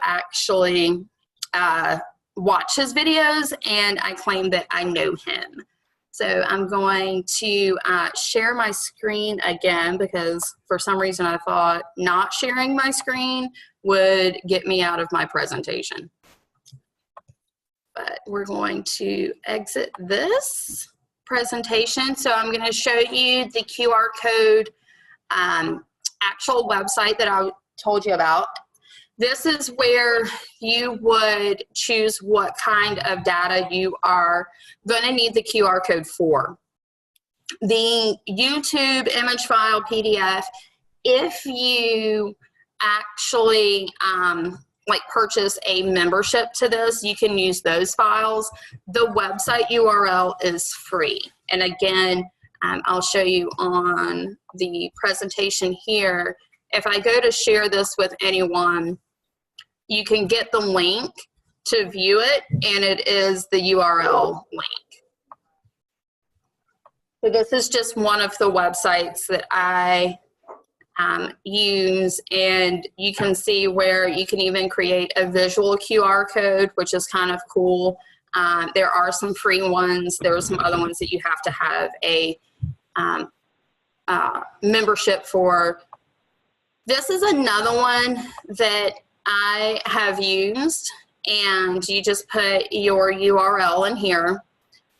actually watch his videos, and I claim that I know him. So I'm going to share my screen again, because for some reason I thought not sharing my screen would get me out of my presentation. But we're going to exit this presentation. So I'm going to show you the QR code actual website that I told you about. This is where you would choose what kind of data you are going to need the QR code for. The YouTube image file PDF, if you actually like purchase a membership to this, you can use those files. The website URL is free. And again, I'll show you on the presentation here. If I go to share this with anyone, you can get the link to view it, and it is the URL link. So this is just one of the websites that I use, and you can see where you can even create a visual QR code, which is kind of cool. There are some free ones. There are some other ones that you have to have a membership for. This is another one that I have used, and you just put your URL in here,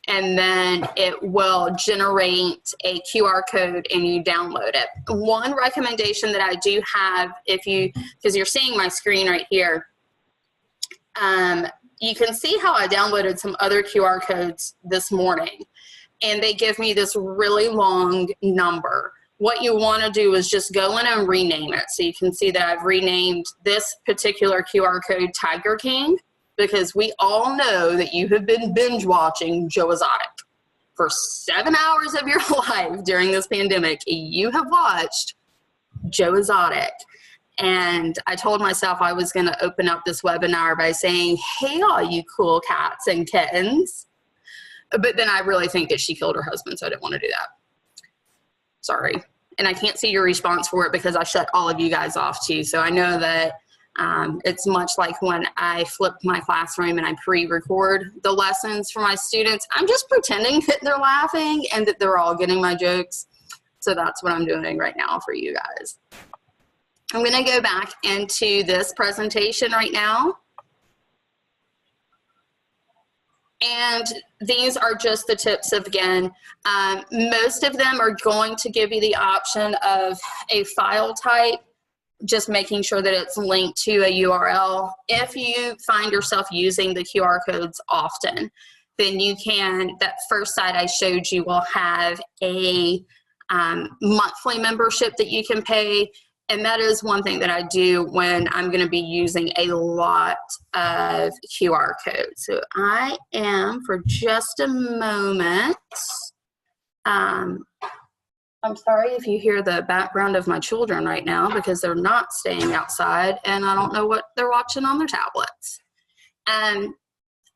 and then it will generate a QR code and you download it. One recommendation that I do have, because you're seeing my screen right here, you can see how I downloaded some other QR codes this morning, and they give me this really long number. What you want to do is just go in and rename it. So you can see that I've renamed this particular QR code Tiger King, because we all know that you have been binge watching Joe Exotic. For 7 hours of your life during this pandemic, you have watched Joe Exotic. And I told myself I was going to open up this webinar by saying, hey, all you cool cats and kittens. But then I really think that she killed her husband, so I didn't want to do that. Sorry. And I can't see your response for it because I shut all of you guys off too. So I know that it's much like when I flip my classroom and I pre-record the lessons for my students. I'm just pretending that they're laughing and that they're all getting my jokes. So that's what I'm doing right now for you guys. I'm going to go back into this presentation right now. And these are just the tips of, again, most of them are going to give you the option of a file type, just making sure that it's linked to a URL. If you find yourself using the QR codes often, then you can, that first site I showed you will have a monthly membership that you can pay. And that is one thing that I do when I'm going to be using a lot of QR codes. So I am, for just a moment, I'm sorry if you hear the background of my children right now because they're not staying outside and I don't know what they're watching on their tablets.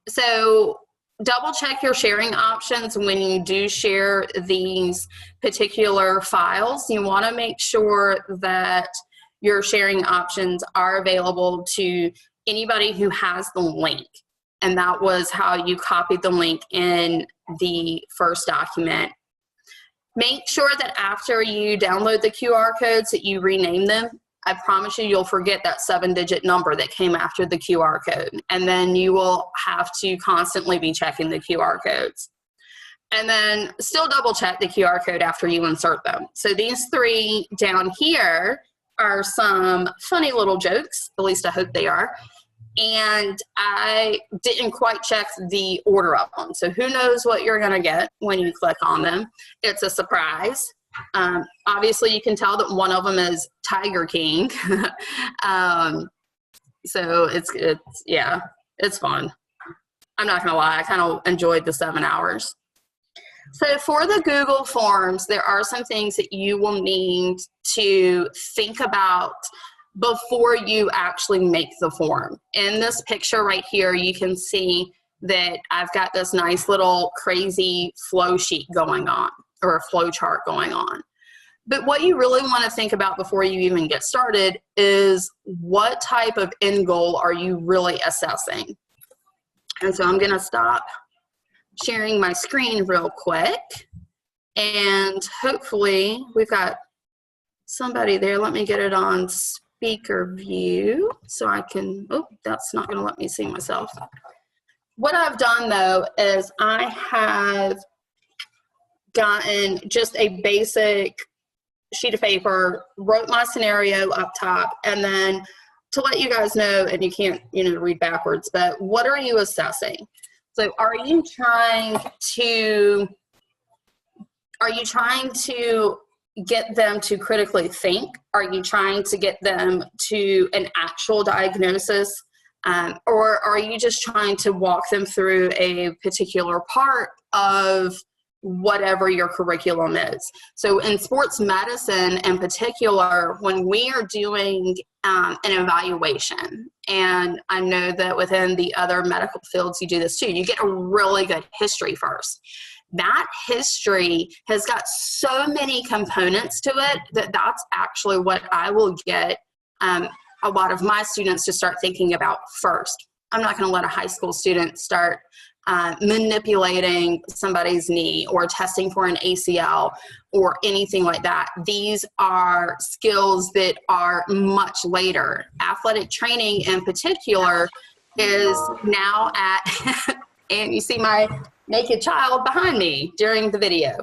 So double check your sharing options when you do share these particular files. You want to make sure that your sharing options are available to anybody who has the link. And that was how you copied the link in the first document. Make sure that after you download the QR codes that you rename them. I promise you, you'll forget that 7-digit number that came after the QR code. And then you will have to constantly be checking the QR codes. And then still double check the QR code after you insert them. So these three down here are some funny little jokes, at least I hope they are. And I didn't quite check the order of them. So who knows what you're gonna get when you click on them. It's a surprise. Obviously you can tell that one of them is Tiger King. So it's yeah, it's fun. I'm not gonna lie, I kind of enjoyed the 7 hours. So for the Google Forms, there are some things that you will need to think about before you actually make the form. In this picture right here, you can see that I've got this nice little crazy flow sheet going on, or a flow chart going on. But what you really want to think about before you even get started is what type of end goal are you really assessing? And so I'm going to stop sharing my screen real quick. And hopefully we've got somebody there. Let me get it on speaker view so I can, oh, that's not going to let me see myself. What I've done though is I have gotten just a basic sheet of paper, wrote my scenario up top, and then to let you guys know, and you can't, read backwards, but what are you assessing? So are you trying to get them to critically think? Are you trying to get them to an actual diagnosis? Or are you just trying to walk them through a particular part of whatever your curriculum is? So in sports medicine in particular, when we are doing an evaluation, and I know that within the other medical fields you do this too, you get a really good history first. That history has got so many components to it that that's actually what I will get a lot of my students to start thinking about first. I'm not going to let a high school student start manipulating somebody's knee or testing for an ACL or anything like that. These are skills that are much later. Athletic training in particular is now at, and you see my naked child behind me during the video.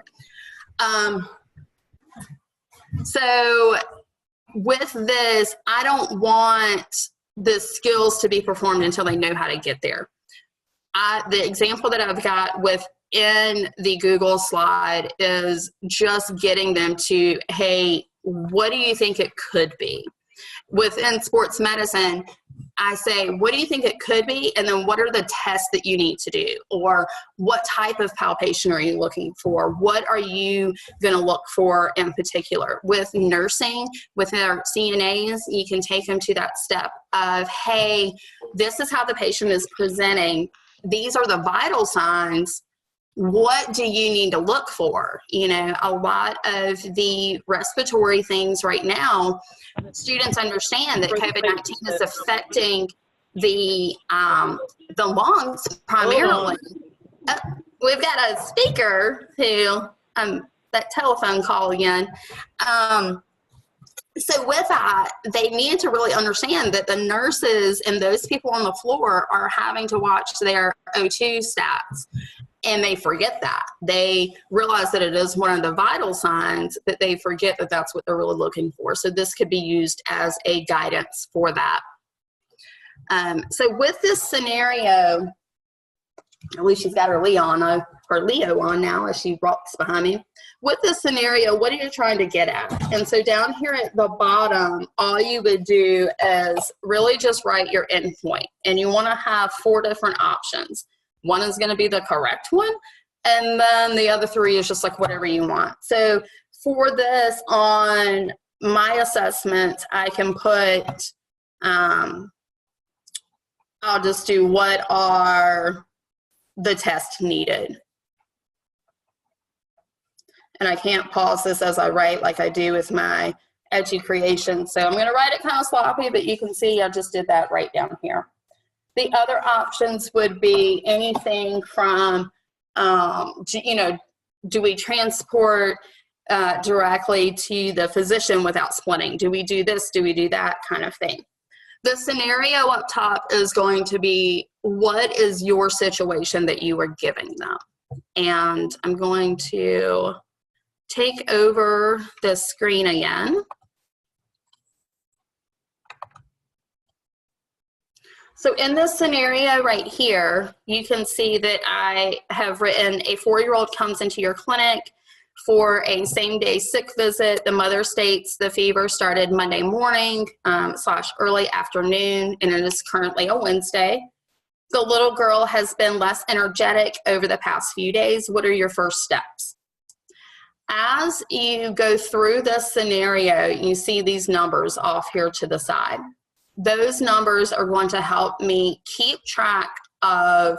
So with this, I don't want the skills to be performed until they know how to get there. The example that I've got within the Google slide is just getting them to, hey, what do you think it could be? Within sports medicine, I say, what do you think it could be? And then what are the tests that you need to do? Or what type of palpation are you looking for? What are you going to look for in particular? With nursing, with our CNAs, you can take them to that step of, hey, this is how the patient is presenting. These are the vital signs. What do you need to look for? A lot of the respiratory things right now, students understand that COVID-19 is affecting the lungs primarily. We've got a speaker who, that telephone call again. So with that, they need to really understand that the nurses and those people on the floor are having to watch their O2 stats. And they forget that. They realize that it is one of the vital signs, but they forget that that's what they're really looking for. So this could be used as a guidance for that. So with this scenario, at least she's got her Leo on now as she rocks behind me. With this scenario, what are you trying to get at? And so down here at the bottom, all you would do is really just write your endpoint. And you want to have 4 different options. One is going to be the correct one, and then the other 3 is just like whatever you want. So for this, on my assessment, I can put, I'll just do what are the tests needed. And I can't pause this as I write like I do with my Edgy Creation. So I'm going to write it kind of sloppy, but you can see I just did that right down here. The other options would be anything from, do we transport directly to the physician without splitting? Do we do this? Do we do that kind of thing? The scenario up top is going to be, what is your situation that you are giving them? And I'm going to take over the screen again. So in this scenario right here, you can see that I have written a 4-year-old comes into your clinic for a same-day sick visit. The mother states the fever started Monday morning / early afternoon, and it is currently a Wednesday. The little girl has been less energetic over the past few days. What are your first steps? As you go through this scenario, you see these numbers off here to the side. Those numbers are going to help me keep track of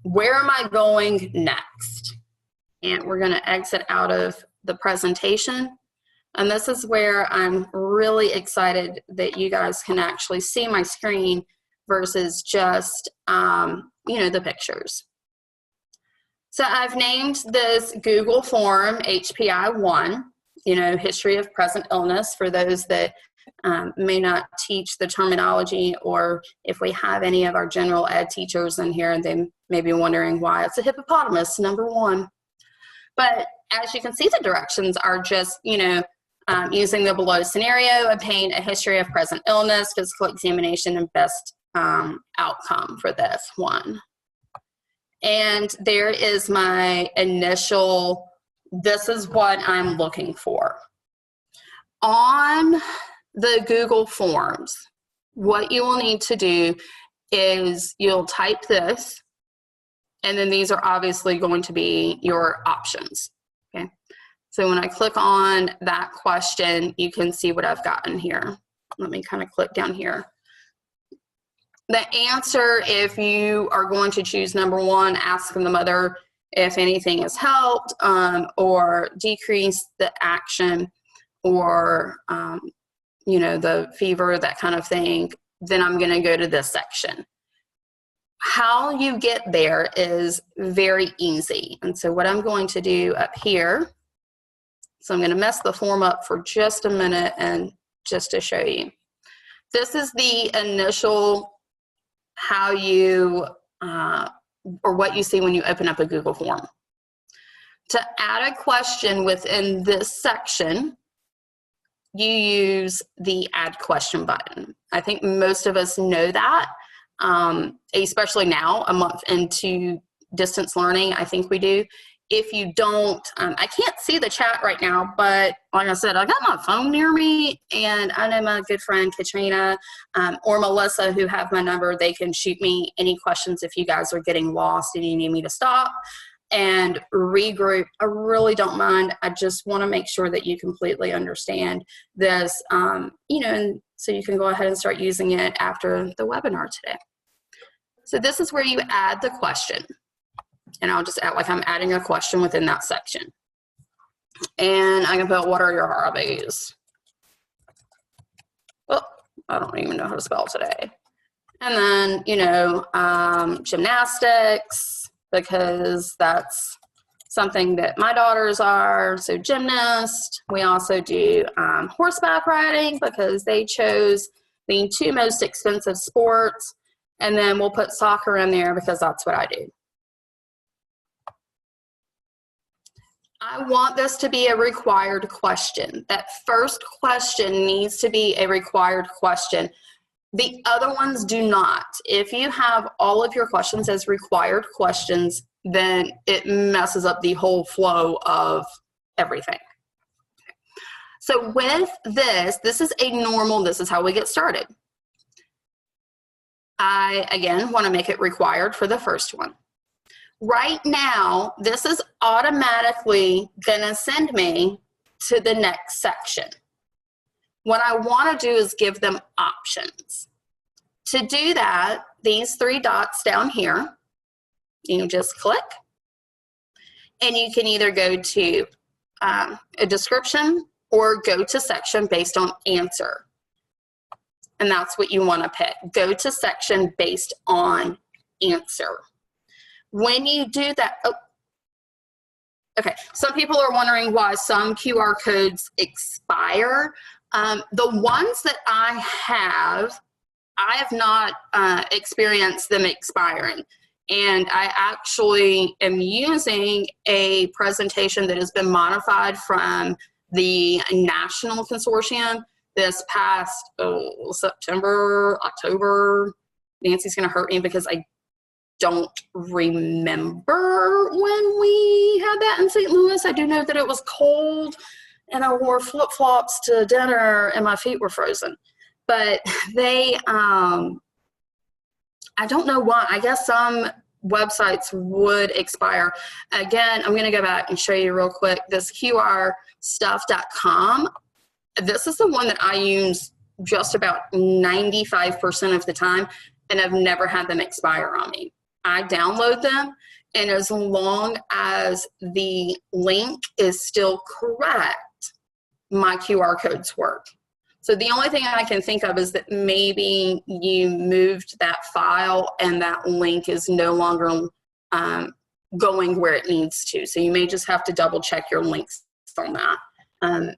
where am I going next. And we're going to exit out of the presentation. And this is where I'm really excited that you guys can actually see my screen versus just, you know, the pictures. So I've named this Google form HPI1, you know, history of present illness, for those that may not teach the terminology, or if we have any of our general ed teachers in here, they may be wondering why it's a hippopotamus, number 1. But as you can see, the directions are just, you know, using the below scenario, obtain a history of present illness, physical examination, and best outcome for this one. And there is my initial, this is what I'm looking for. On the Google Forms, what you will need to do is you'll type this, and then these are obviously going to be your options, okay? So when I click on that question, you can see what I've gotten here. Let me kind of click down here. The answer, if you are going to choose number 1, asking the mother if anything has helped, or decrease the action, or you know, the fever, that kind of thing, then I'm going to go to this section. How you get there is very easy. And so what I'm going to do up here, so I'm going to mess the form up for just a minute and just to show you. This is the initial how you, or what you see when you open up a Google form. To add a question within this section, you use the add question button. I think most of us know that, especially now, a month into distance learning, I think we do. If you don't, I can't see the chat right now, but like I said, I got my phone near me, and I know my good friend Katrina or Melissa, who have my number, they can shoot me any questions if you guys are getting lost and you need me to stop and regroup. I really don't mind. I just want to make sure that you completely understand this, you know, and so you can go ahead and start using it after the webinar today. So this is where you add the question. And I'll just add like I'm adding a question within that section. And I can put, what are your hobbies? Oh, I don't even know how to spell today. And then, you know, gymnastics, because that's something that my daughters are, so gymnast. We also do horseback riding, because they chose the 2 most expensive sports. And then we'll put soccer in there because that's what I do. I want this to be a required question. That first question needs to be a required question. The other ones do not. If you have all of your questions as required questions, then it messes up the whole flow of everything. So with this is a normal, this is how we get started. I, again, want to make it required for the first one. Right now, this is automatically going to send me to the next section. What I want to do is give them options. To do that, these 3 dots down here, you just click, and you can either go to a description or go to section based on answer. And that's what you want to pick. Go to section based on answer. When you do that, oh, okay, some people are wondering why some QR codes expire. The ones that I have not experienced them expiring. And I actually am using a presentation that has been modified from the national consortium this past September, October. Nancy's going to hurt me because I don't remember when we had that in St. Louis. I do know that it was cold and I wore flip-flops to dinner and my feet were frozen. But they, I don't know why. I guess some websites would expire. Again, I'm going to go back and show you real quick. This qrstuff.com, this is the one that I use just about 95% of the time, and I've never had them expire on me. I download them, and as long as the link is still correct, my QR codes work. So the only thing I can think of is that maybe you moved that file and that link is no longer going where it needs to. So you may just have to double check your links on that.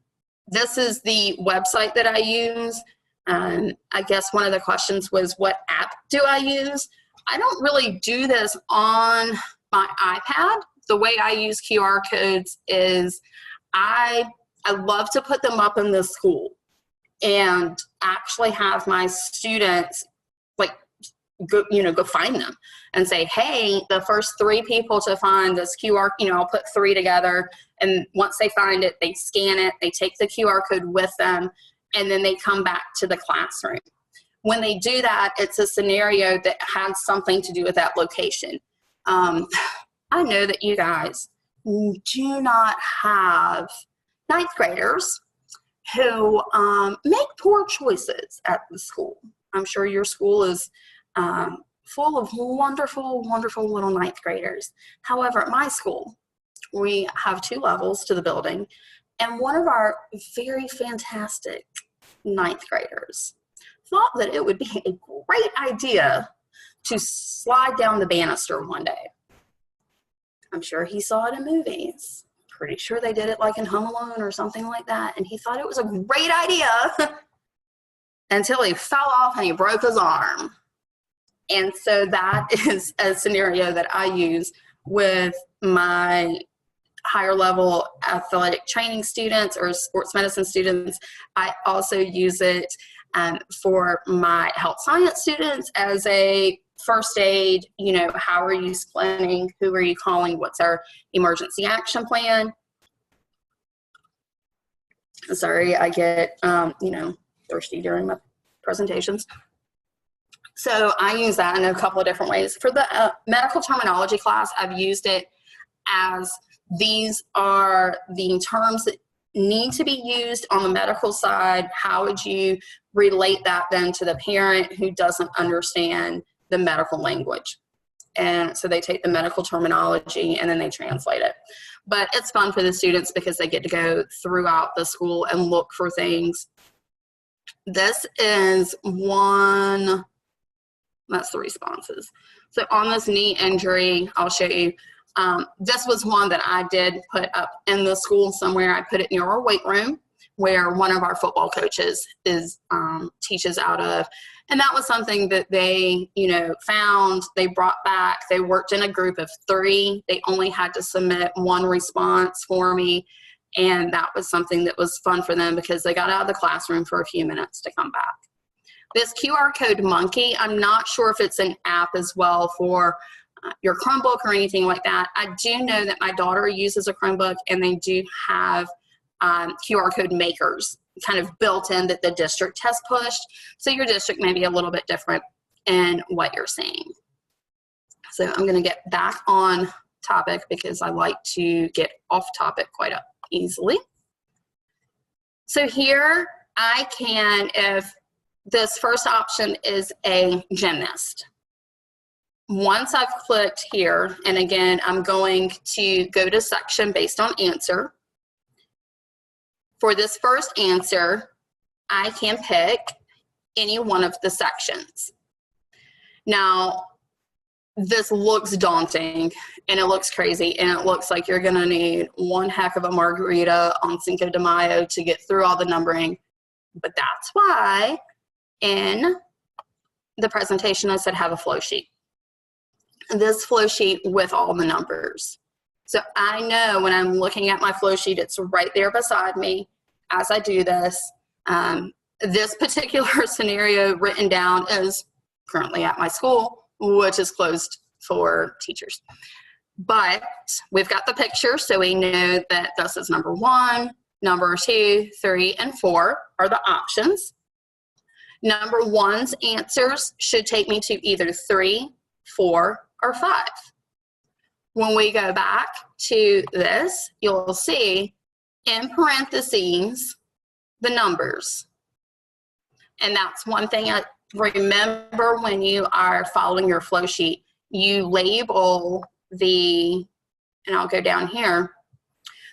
This is the website that I use. I guess one of the questions was, what app do I use? I don't really do this on my iPad. The way I use QR codes is I love to put them up in the school and actually have my students go find them and say, hey, the first 3 people to find this QR, I'll put 3 together, and once they find it, they scan it, they take the QR code with them, and then they come back to the classroom. When they do that, it's a scenario that has something to do with that location. I know that you guys do not have 9th graders who make poor choices at the school. I'm sure your school is full of wonderful, wonderful little 9th graders. However, at my school, we have 2 levels to the building, and one of our very fantastic 9th graders thought that it would be a great idea to slide down the banister one day. I'm sure he saw it in movies. Pretty sure they did it like in Home Alone or something like that, and he thought it was a great idea until he fell off and he broke his arm. And so that is a scenario that I use with my higher level athletic training students or sports medicine students. I also use it for my health science students as a first aid, how are you splitting, who are you calling, what's our emergency action plan. Sorry, I get, thirsty during my presentations. So I use that in a couple of different ways. For the medical terminology class, I've used it as these are the terms that need to be used on the medical side. How would you relate that then to the parent who doesn't understand the medical language? And so they take the medical terminology and then they translate it. But it's fun for the students because they get to go throughout the school and look for things. This is one, that's the responses. So on this knee injury, I'll show you. This was one that I did put up in the school somewhere. I put it near our weight room where one of our football coaches teaches out of. And that was something that they, found, they brought back. They worked in a group of 3. They only had to submit 1 response for me. And that was something that was fun for them because they got out of the classroom for a few minutes to come back. This QR code monkey, I'm not sure if it's an app as well for your Chromebook or anything like that. I do know that my daughter uses a Chromebook and they do have QR code makers kind of built in that the district has pushed. So your district may be a little bit different in what you're seeing. So I'm going to get back on topic because I like to get off topic quite easily. So here I can, if this first option is a gymnast. Once I've clicked here, and again, I'm going to go to section based on answer. For this first answer, I can pick any one of the sections. Now, this looks daunting, and it looks crazy, and it looks like you're gonna need one heck of a margarita on Cinco de Mayo to get through all the numbering, but that's why in the presentation I said have a flow sheet. This flow sheet with all the numbers. So I know when I'm looking at my flow sheet, it's right there beside me as I do this. This particular scenario written down is currently at my school, which is closed for teachers. But we've got the picture, so we know that this is number 1, number 2, 3, and 4 are the options. Number 1's answers should take me to either 3, 4, or 5. When we go back to this, you'll see in parentheses the numbers. And that's one thing I remember when you are following your flow sheet, you label the, and I'll go down here,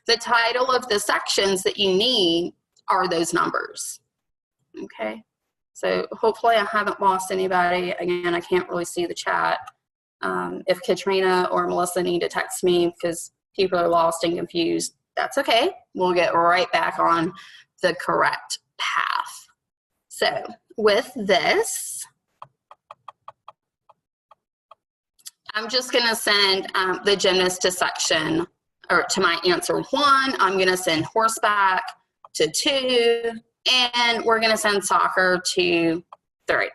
the title of the sections that you need are those numbers. Okay, so hopefully I haven't lost anybody. Again, I can't really see the chat. If Katrina or Melissa need to text me because people are lost and confused, that's okay. We'll get right back on the correct path. So with this, I'm just going to send the gymnast to section, or to my answer 1. I'm going to send horseback to 2, and we're going to send soccer to 3.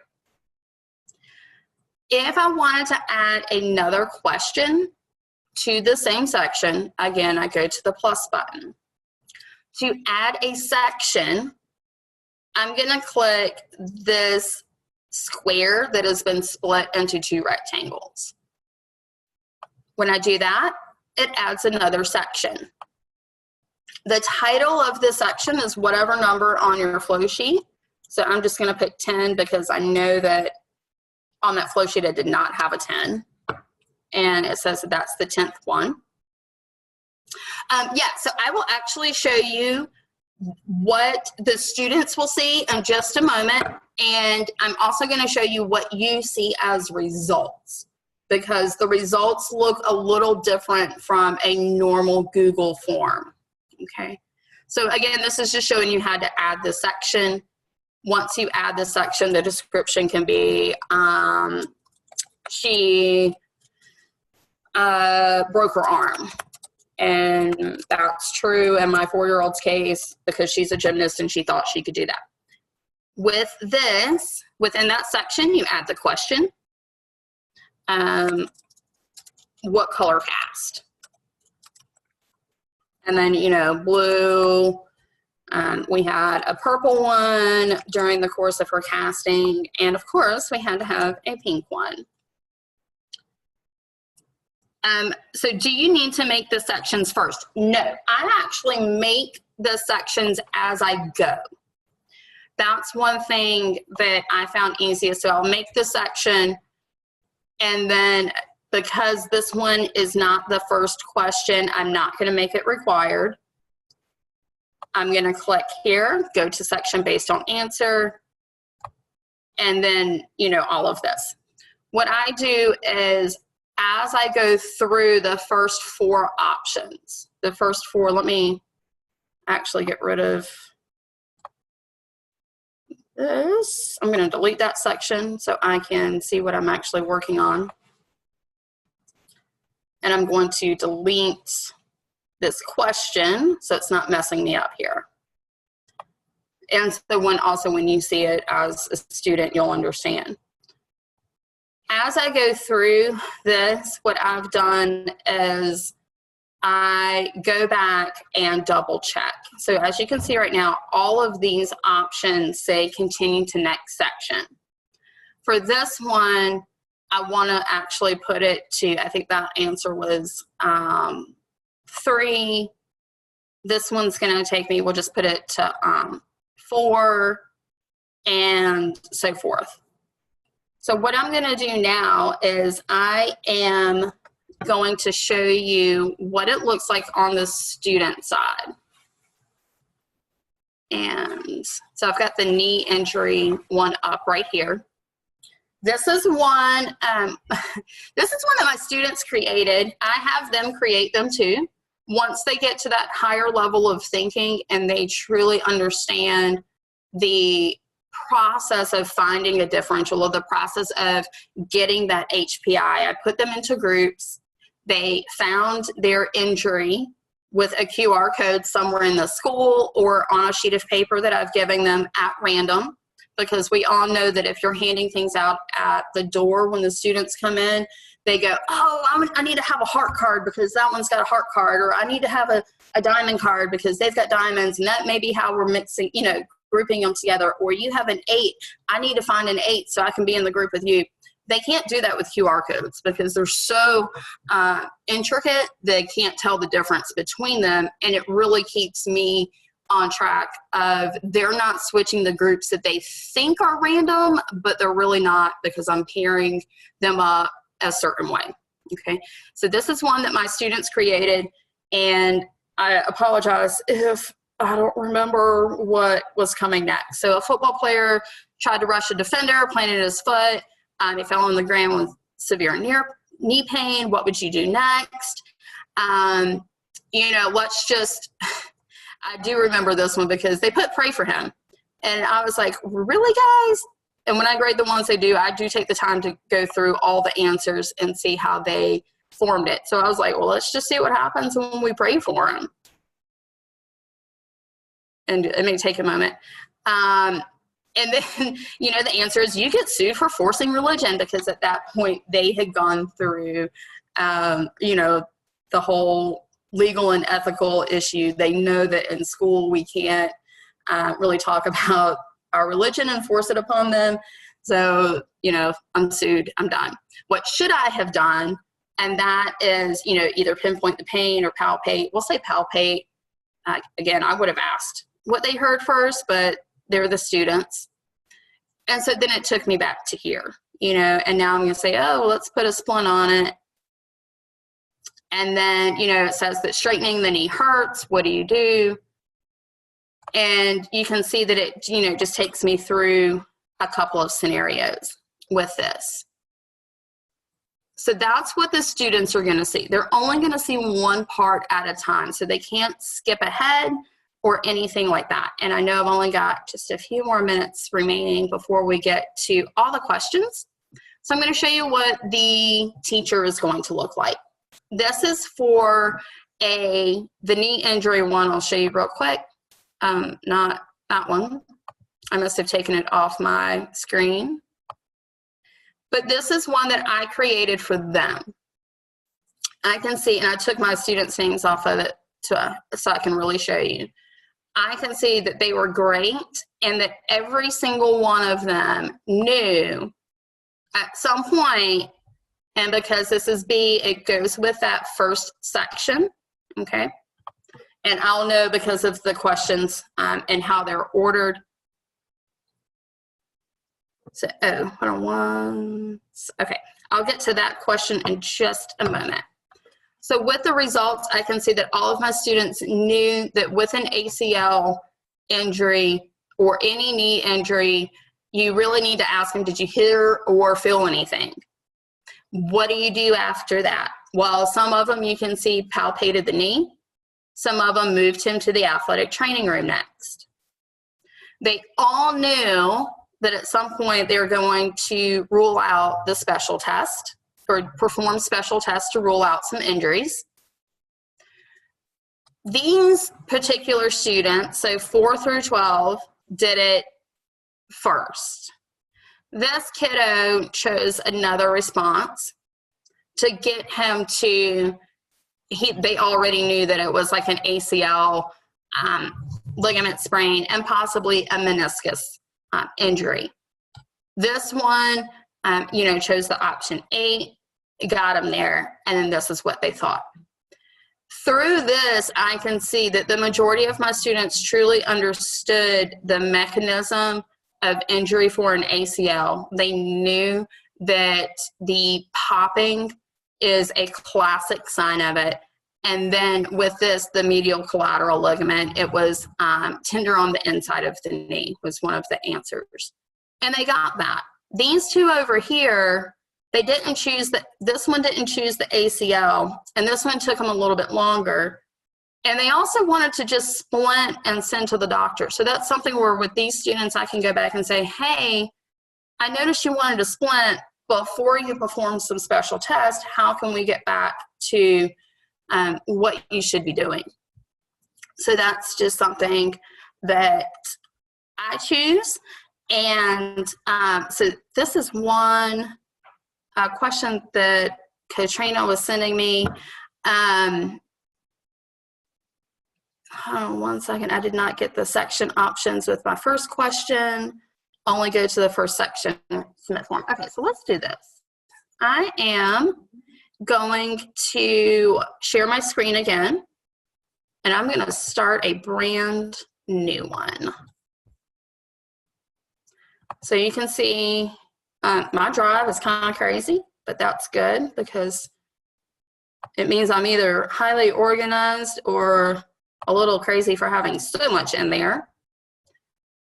If I wanted to add another question to the same section, again, I go to the plus button. To add a section, I'm going to click this square that has been split into 2 rectangles. When I do that, it adds another section. The title of the section is whatever number on your flow sheet. So I'm just going to pick 10 because I know that on that flow sheet it did not have a 10. And it says that that's the 10th one. Yeah, so I will actually show you what the students will see in just a moment. And I'm also going to show you what you see as results, because the results look a little different from a normal Google form. Okay, so again, this is just showing you how to add the section. Once you add the section, the description can be, she broke her arm. And that's true in my 4-year-old's case because she's a gymnast and she thought she could do that. With this, within that section, you add the question. What color cast? And then, you know, blue. We had a purple one during the course of her casting. And of course, we had to have a pink one. So do you need to make the sections first? No, I actually make the sections as I go. That's one thing that I found easiest. So I'll make the section, and then because this one is not the first question, I'm not going to make it required. I'm going to click here, go to section based on answer, and then, you know, all of this. What I do is, as I go through the first 4 options, the first 4, let me actually get rid of this. I'm going to delete that section so I can see what I'm actually working on. And I'm going to delete this question so it's not messing me up here. And so when you see it as a student, you'll understand. As I go through this, what I've done is I go back and double check. So as you can see right now, all of these options say continue to next section. For this one, I want to actually put it to, I think that answer was 3. This one's going to take me, we'll just put it to 4, and so forth. So what I'm going to do now is I am going to show you what it looks like on the student side. And so I've got the knee injury one up right here. This is one, this is one that my students created. I have them create them too. Once they get to that higher level of thinking and they truly understand the process of finding a differential, or the process of getting that HPI. I put them into groups. They found their injury with a QR code somewhere in the school or on a sheet of paper that I've given them at random, because we all know that if you're handing things out at the door when the students come in, they go, oh, I need to have a heart card because that one's got a heart card, or I need to have a diamond card because they've got diamonds, and that may be how we're mixing, you know, grouping them together. Or you have an 8, I need to find an 8 so I can be in the group with you. They can't do that with QR codes because they're so intricate, they can't tell the difference between them, and it really keeps me on track of they're not switching the groups that they think are random, but they're really not, because I'm pairing them up a certain way. Okay, so this is one that my students created, and I apologize if I don't remember what was coming next. So a football player tried to rush a defender, planted his foot. He fell on the ground with severe knee pain. What would you do next? You know, let's just, I do remember this one because they put pray for him. And I was like, really, guys? And when I grade the ones they do, I do take the time to go through all the answers and see how they formed it. So I was like, well, let's just see what happens when we pray for him. And it may take a moment. And then, you know, the answer is you get sued for forcing religion, because at that point they had gone through, you know, the whole legal and ethical issue. They know that in school we can't really talk about our religion and force it upon them. So, you know, I'm sued, I'm done. What should I have done? And that is, you know, either pinpoint the pain or palpate. We'll say palpate. Again, I would have asked what they heard first, but they're the students. And so then it took me back to here, you know, and now I'm going to say, oh, let's put a splint on it. And then, you know, it says that straightening the knee hurts. What do you do? And you can see that it, you know, just takes me through a couple of scenarios with this. So that's what the students are going to see. They're only going to see one part at a time, so they can't skip ahead or anything like that. And I know I've only got just a few more minutes remaining before we get to all the questions. So I'm going to show you what the teacher is going to look like. This is for the knee injury one. I'll show you real quick. Not that one. I must have taken it off my screen. But this is one that I created for them. I can see, and I took my students' names off of it so I can really show you. I can see that they were great and that every single one of them knew at some point, and because this is B, it goes with that first section, okay? And I'll know because of the questions and how they're ordered. So, oh, hold on one. Okay, I'll get to that question in just a moment. So with the results, I can see that all of my students knew that with an ACL injury or any knee injury, you really need to ask them, did you hear or feel anything? What do you do after that? Well, some of them you can see palpated the knee. Some of them moved him to the athletic training room next. They all knew that at some point they're going to rule out the special test or perform special tests to rule out some injuries. These particular students, so 4 through 12, did it first. This kiddo chose another response to get him to, they already knew that it was like an ACL ligament sprain and possibly a meniscus injury. This one, you know, chose the option 8, got them there, and then this is what they thought. Through this, I can see that the majority of my students truly understood the mechanism of injury for an ACL. They knew that the popping is a classic sign of it. And then with this, the medial collateral ligament, it was tender on the inside of the knee was one of the answers. And they got that. These two over here, they didn't choose this one didn't choose the ACL, and this one took them a little bit longer. And they also wanted to just splint and send to the doctor. So that's something where with these students, I can go back and say, hey, I noticed you wanted to splint before you perform some special tests. How can we get back to what you should be doing? So that's just something that I choose. And so this is one question that Katrina was sending me. Hold on one second. I did not get the section options with my first question. Only go to the first section, submit form. Okay, so let's do this. I am going to share my screen again, and I'm going to start a brand new one. So you can see my drive is kind of crazy, but that's good because it means I'm either highly organized or a little crazy for having so much in there.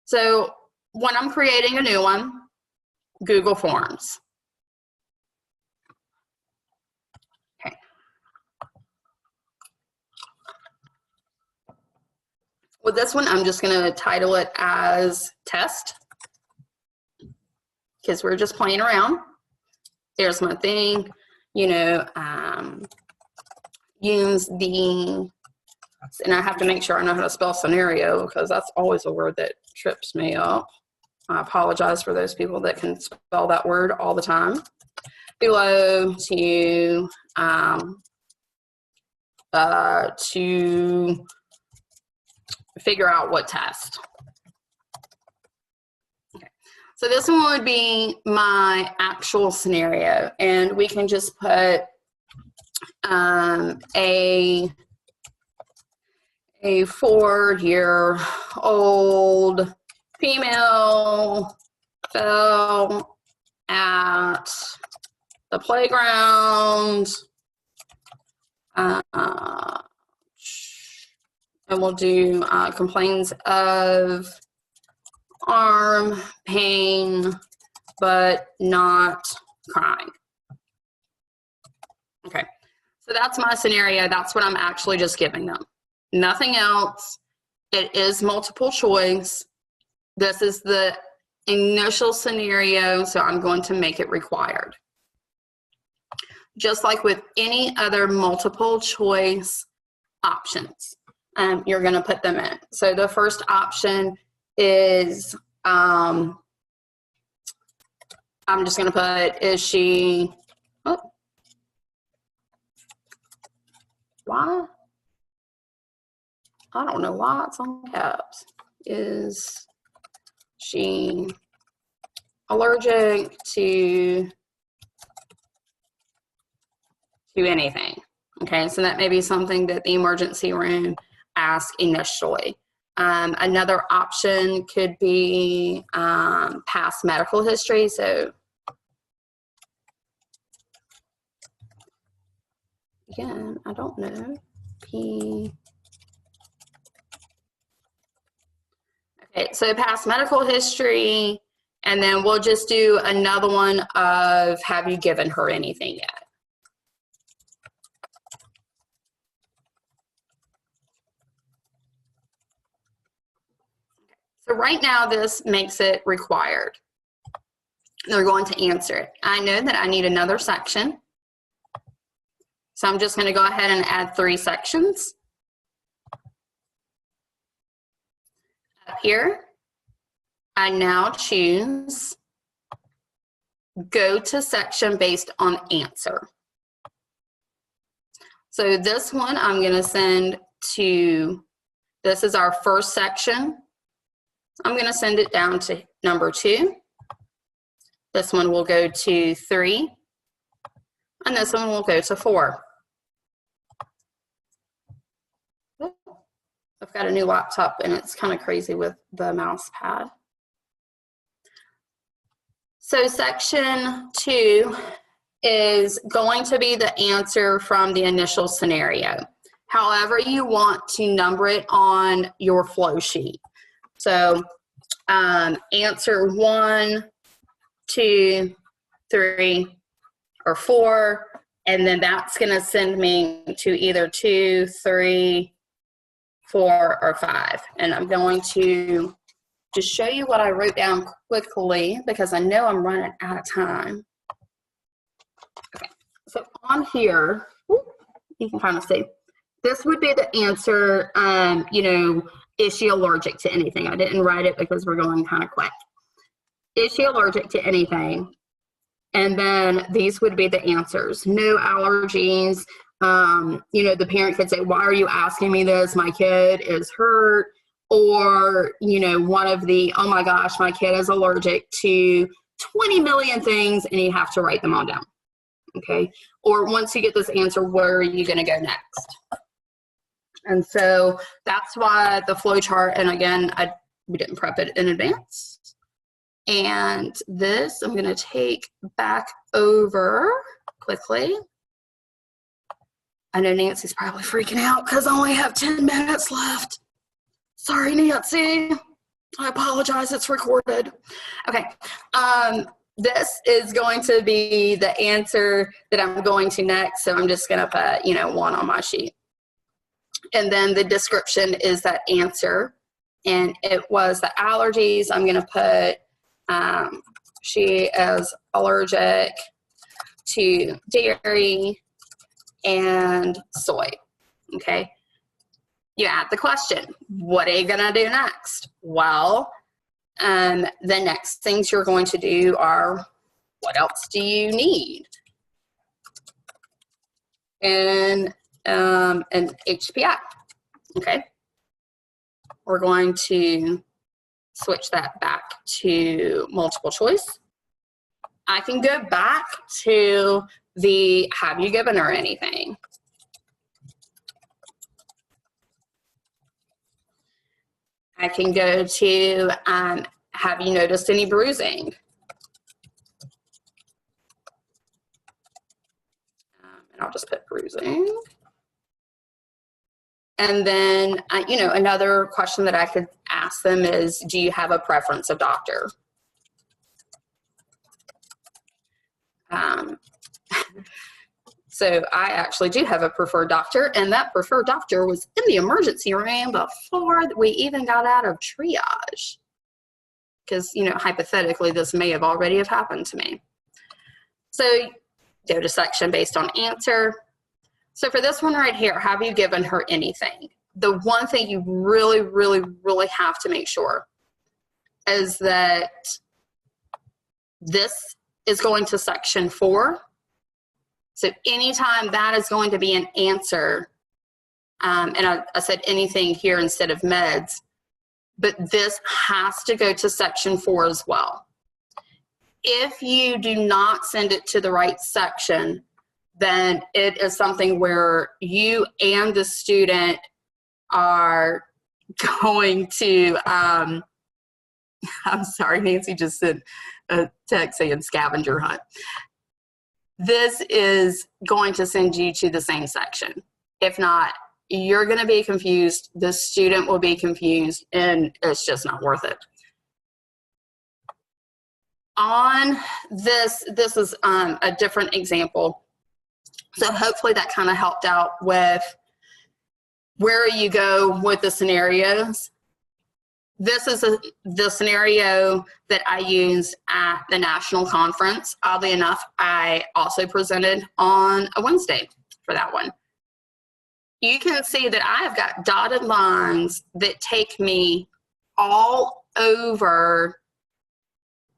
So when I'm creating a new one, Google Forms. Okay. With this one, I'm just going to title it as test because we're just playing around. There's my thing, you know, use the, and I have to make sure I know how to spell scenario because that's always a word that trips me up. I apologize for those people that can spell that word all the time. Below to figure out what test. Okay. So this one would be my actual scenario, and we can just put a 4-year-old female fell at the playground, and we'll do complaints of arm pain, but not crying. Okay, so that's my scenario. That's what I'm actually just giving them. Nothing else. It is multiple choice. This is the initial scenario, so I'm going to make it required. Just like with any other multiple choice options, you're going to put them in. So the first option is, I'm just going to put, is she, oh, why? I don't know why it's on caps. Is she allergic to anything? Okay, so that may be something that the emergency room asks initially. Another option could be past medical history. So again, I don't know. Okay, so past medical history, and then we'll just do another one of, have you given her anything yet? So right now, this makes it required. They're going to answer it. I know that I need another section. So I'm just going to go ahead and add 3 sections. Up here, I now choose go to section based on answer. So this one I'm going to send to, this is our first section. I'm going to send it down to number 2. This one will go to 3. And this one will go to 4. I've got a new laptop and it's kind of crazy with the mouse pad. So section 2 is going to be the answer from the initial scenario. However you want to number it on your flow sheet. So answer 1, 2, 3, or 4, and then that's going to send me to either 2, 3, 4, or 5. And I'm going to just show you what I wrote down quickly because I know I'm running out of time. Okay, so on here, you can kind of see, this would be the answer, you know, is she allergic to anything? I didn't write it because we're going kind of quick. Is she allergic to anything? And then these would be the answers. No allergies. You know, the parent could say, why are you asking me this? My kid is hurt. Or, you know, one of the, oh my gosh, my kid is allergic to 20 million things, and you have to write them all down. Okay. Or once you get this answer, where are you going to go next? And so that's why the flow chart, and again, we didn't prep it in advance. And this I'm going to take back over quickly. I know Nancy's probably freaking out because I only have 10 minutes left. Sorry, Nancy. I apologize, it's recorded. Okay, this is going to be the answer that I'm going to next, so I'm just gonna put, 1 on my sheet. And then the description is that answer, and it was the allergies. I'm gonna put, she is allergic to dairy and soy, okay? You add the question, what are you gonna do next? Well, the next things you're going to do are, what else do you need? And an HPI, okay? We're going to switch that back to multiple choice. I can go back to the, have you given her anything? I can go to, have you noticed any bruising? And I'll just put bruising. And then, another question that I could ask them is, do you have a preference of doctor? So I actually do have a preferred doctor, and that preferred doctor was in the emergency room before we even got out of triage. Because, hypothetically, this may have already have happened to me. So go to section based on answer. So for this one right here, have you given her anything? The one thing you really, really, really have to make sure is that this is going to section 4. So anytime that is going to be an answer, and I said anything here instead of meds, but this has to go to section 4 as well. If you do not send it to the right section, then it is something where you and the student are going to, I'm sorry, Nancy just sent a text saying scavenger hunt. This is going to send you to the same section. If not, you're going to be confused, the student will be confused, and it's just not worth it. On this is a different example. So hopefully that kind of helped out with where you go with the scenarios. This is the scenario that I used at the national conference. Oddly enough, I also presented on a Wednesday for that one. You can see that I have got dotted lines that take me all over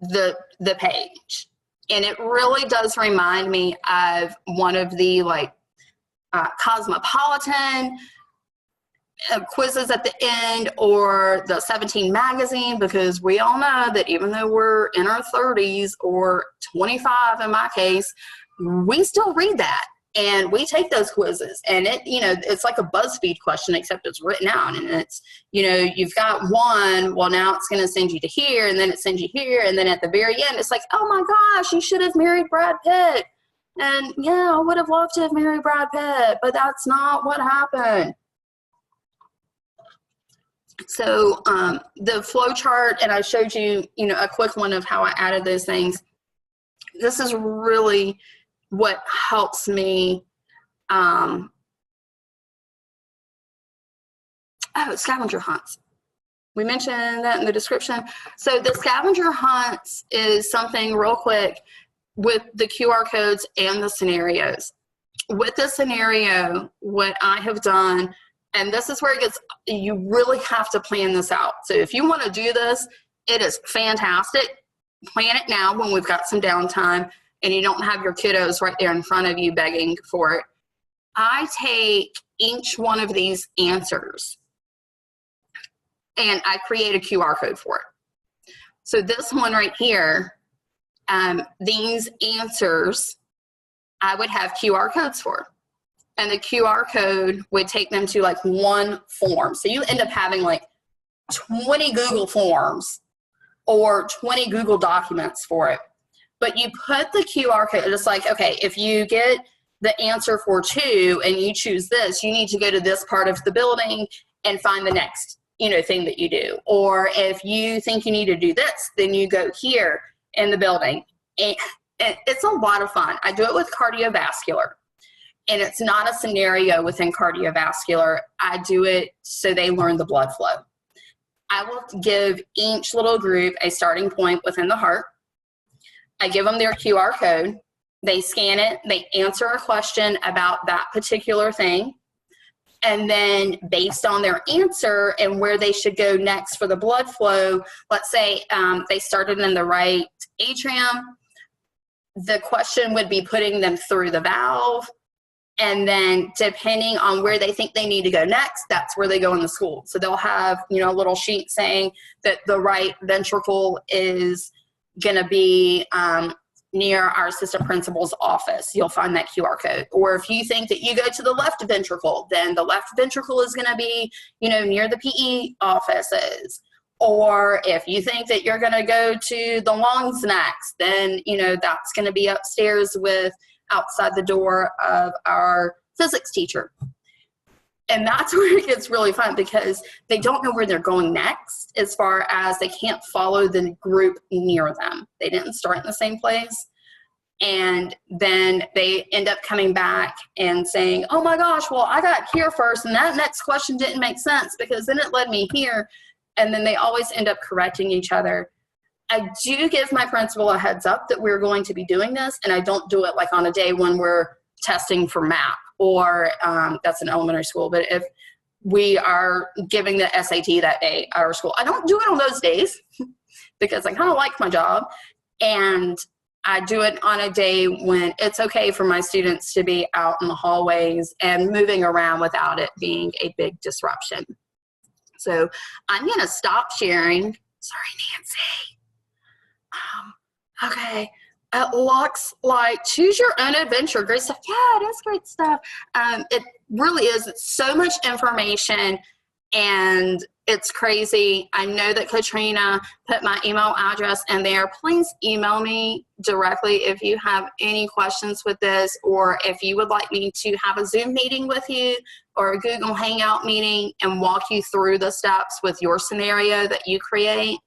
the page. And it really does remind me of one of the Cosmopolitan quizzes at the end, or the 17 magazine, because we all know that even though we're in our 30s or 25 in my case, we still read that and we take those quizzes, and it's like a BuzzFeed question, except it's written out, and it's, you've got one, well, now it's going to send you to here, and then it sends you here, and then at the very end it's like, oh my gosh, you should have married Brad Pitt. And yeah, I would have loved to have married Brad Pitt, but that's not what happened. So the flow chart, and I showed you, a quick one of how I added those things. This is really what helps me. Scavenger hunts. We mentioned that in the description. So the scavenger hunts is something real quick with the QR codes and the scenarios. With the scenario, what I have done, and this is where it gets, you really have to plan this out. So if you want to do this, it is fantastic. Plan it now when we've got some downtime and you don't have your kiddos right there in front of you begging for it. I take each one of these answers and I create a QR code for it. So this one right here, these answers, I would have QR codes for. And the QR code would take them to one form. So you end up having 20 Google Forms or 20 Google documents for it. But you put the QR code, it's like, okay, if you get the answer for 2 and you choose this, you need to go to this part of the building and find the next, thing that you do. Or if you think you need to do this, then you go here in the building. And it's a lot of fun. I do it with cardiovascular. And it's not a scenario within cardiovascular. I do it so they learn the blood flow. I will give each little group a starting point within the heart. I give them their QR code. They scan it. They answer a question about that particular thing. And then based on their answer and where they should go next for the blood flow, let's say they started in the right atrium, the question would be putting them through the valve. And then depending on where they think they need to go next, that's where they go in the school. So they'll have, a little sheet saying that the right ventricle is going to be near our assistant principal's office. You'll find that QR code. Or if you think that you go to the left ventricle, then the left ventricle is going to be, near the PE offices. Or if you think that you're going to go to the lungs next, then, that's going to be upstairs outside the door of our physics teacher. And that's where it gets really fun because they don't know where they're going next as far as they can't follow the group near them. They didn't start in the same place. And then they end up coming back and saying, oh my gosh, well, I got here first and that next question didn't make sense because then it led me here. And then they always end up correcting each other. I do give my principal a heads up that we're going to be doing this, and I don't do it like on a day when we're testing for MAP or that's an elementary school. But if we are giving the SAT that day at our school, I don't do it on those days because I kind of like my job. And I do it on a day when it's okay for my students to be out in the hallways and moving around without it being a big disruption. So I'm going to stop sharing. Sorry, Nancy. Okay. It looks like choose your own adventure. Great stuff. Yeah, it is great stuff. It really is. It's so much information and it's crazy. I know that Katrina put my email address in there. Please email me directly if you have any questions with this, or if you would like me to have a Zoom meeting with you or a Google Hangout meeting and walk you through the steps with your scenario that you create.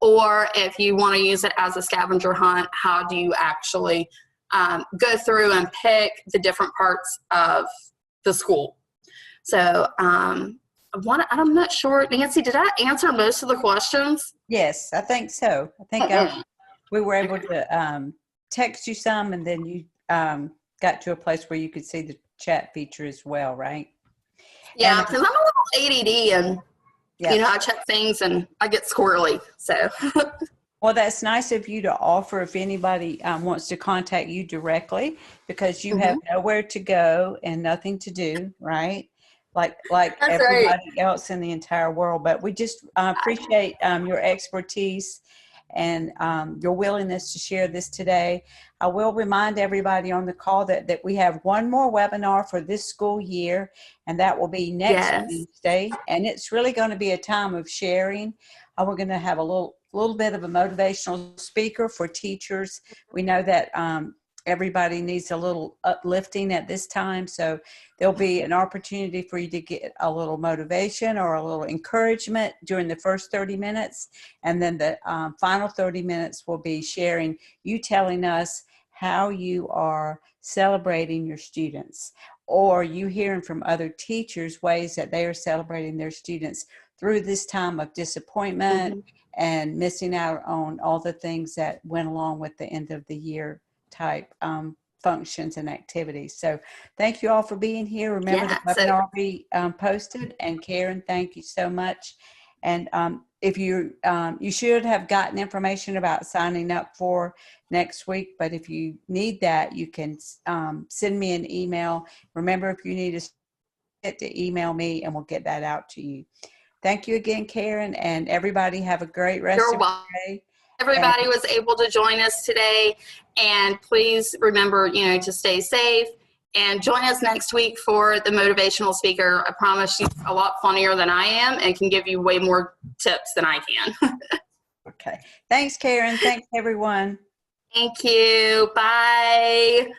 Or if you want to use it as a scavenger hunt, how do you actually go through and pick the different parts of the school? So I'm not sure. Nancy, did I answer most of the questions? Yes, I think so. I think we were able to text you some, and then you got to a place where you could see the chat feature as well, right? Yeah, because I'm a little ADD and I check things and I get squirrely. So, well, that's nice of you to offer if anybody wants to contact you directly, because you have nowhere to go and nothing to do, right? Like that's everybody else in the entire world. But we just appreciate your expertise and your willingness to share this today. I will remind everybody on the call that we have one more webinar for this school year, and that will be next Wednesday. And it's really going to be a time of sharing. We're going to have a little bit of a motivational speaker for teachers. We know that everybody needs a little uplifting at this time, so there'll be an opportunity for you to get a little motivation or a little encouragement during the first 30 minutes, and then the final 30 minutes will be sharing, you telling us how you are celebrating your students, or you hearing from other teachers ways that they are celebrating their students through this time of disappointment and missing out on all the things that went along with the end of the year type functions and activities. So thank you all for being here. Remember, the webinar will be posted. And Karen, thank you so much. And if you should have gotten information about signing up for next week, but if you need that, you can send me an email. Remember, if you need to email me, and we'll get that out to you. Thank you again, Karen, and everybody have a great rest of the day. Everybody was able to join us today, and please remember, to stay safe and join us next week for the motivational speaker. I promise she's a lot funnier than I am and can give you way more tips than I can. Okay. Thanks, Karen. Thanks, everyone. Thank you. Bye.